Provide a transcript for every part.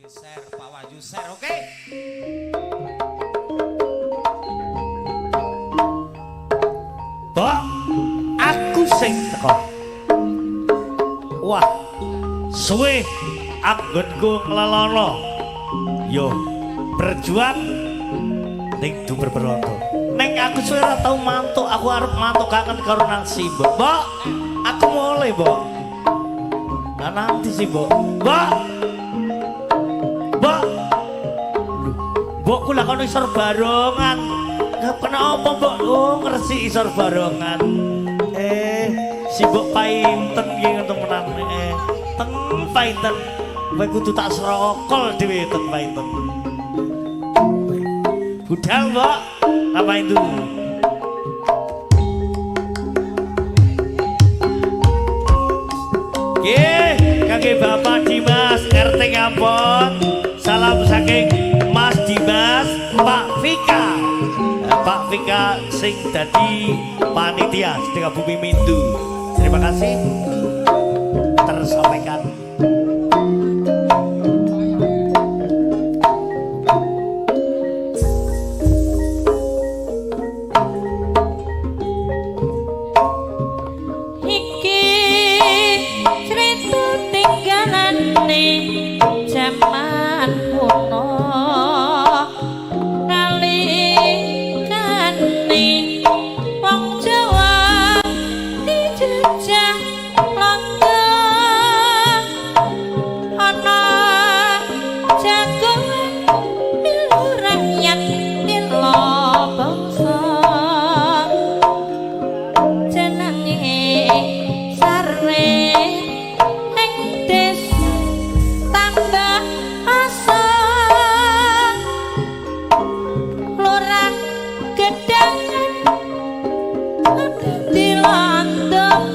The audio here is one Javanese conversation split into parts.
Share Pak Wahyu share oke. Mbok, aku sing teko. Wah, suwe anggonku nglelono. Yo, berjuang ning Dumer Bronto. Ning aku suwe ora tau mantuk, aku arep mantuk kangen karo nang Simbok. Mbok, aku mulai, Mbok. Nah nanti sih, Mbok. Mbok. Mbok. Mbok kula kono isor barongan. Kenapa Mbok? Oh, ngresiki isor barongan. Si Mbok painten iki temenan. Teng painten. Kowe kudu tak serokol dhewe teng painten. Budal, Mbok. Apa itu? Kangge Bapak Dimas RT Ngampon. Salam saking Mas Dimas, Pak Vika. Pak Vika sing dadi panitia Sedekah Bumi Mindu. Terima kasih tersampaikan. Jaman kuno nalikane wong Jawa dijajah Belanda ana jagongan milu rakyat milo bangsa jenenge sare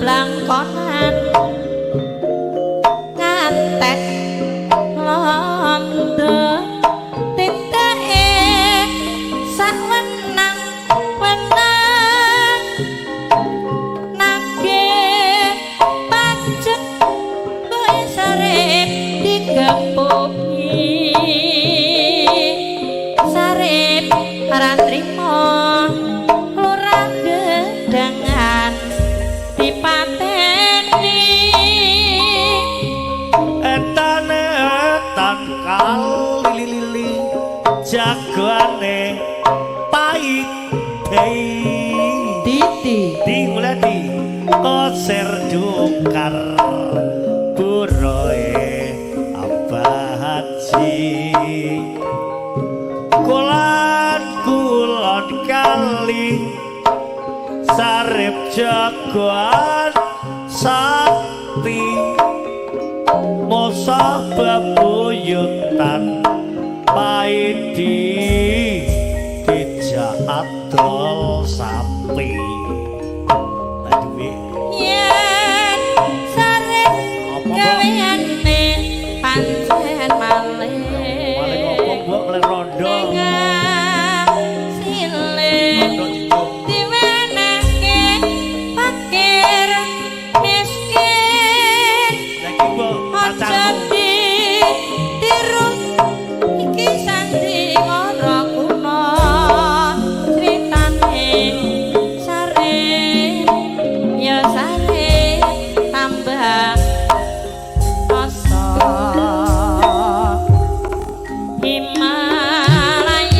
langkonan ngantek londo titake sawenang wenang nangge pacet kowe sarep digepuki sarep ora trimo lurah gedangan dipateni etan kali lili jagoane pahit Titi dimulai koser dukar buroe Abah Haji kulon kali sarip jagoan sakti mosa bebuyutan paidi dijak adol sapi yen sarip gaweane pancen malih apa mbok mleh rondo Himalaya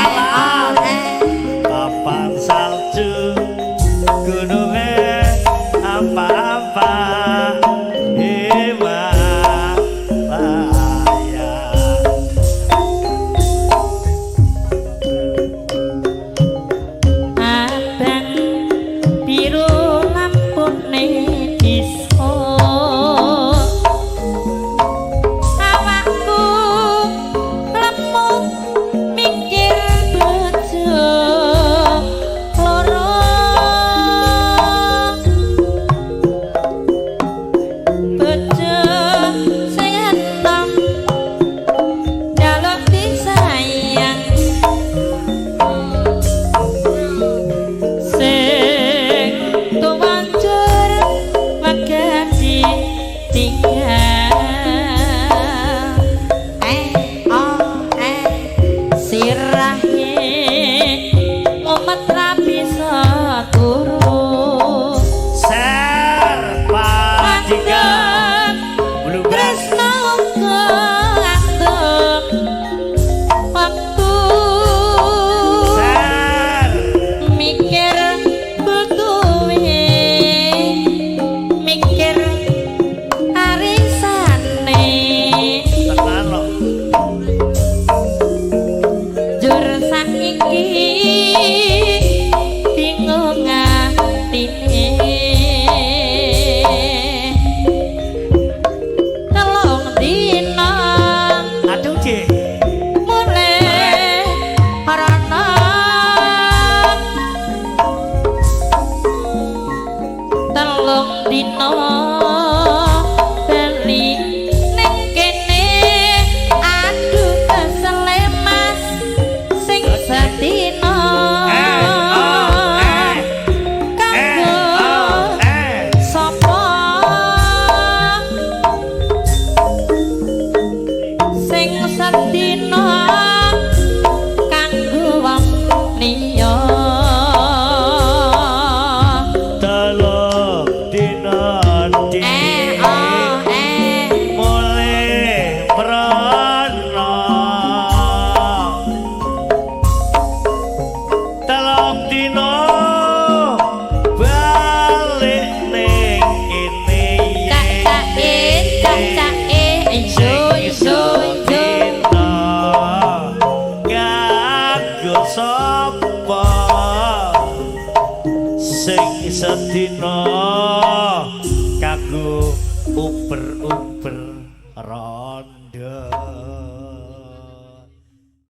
alat papan salju gunungnya apa-apa Himalaya abang biru lampune disko awakku lemut mikir bojo loro bojo sing entom njaluk disayang sing tuwancur wagati tinggal sirahe mumet ra bisa turu serpanjika bulu tresno ngantuk waktu ser mikir butuhe mikir arisane tenan lo jur saiki bingung atine telung dina aduh cik mulai rana telung dina bali ning kene aduh kesele mas sing sedina kanggo sapa sing sedina kanggo wong liya telung dina mulai merana telung dina balik ning kene cacake iso iso iso kanggo sapa sing sedina kanggo uber-uber rondo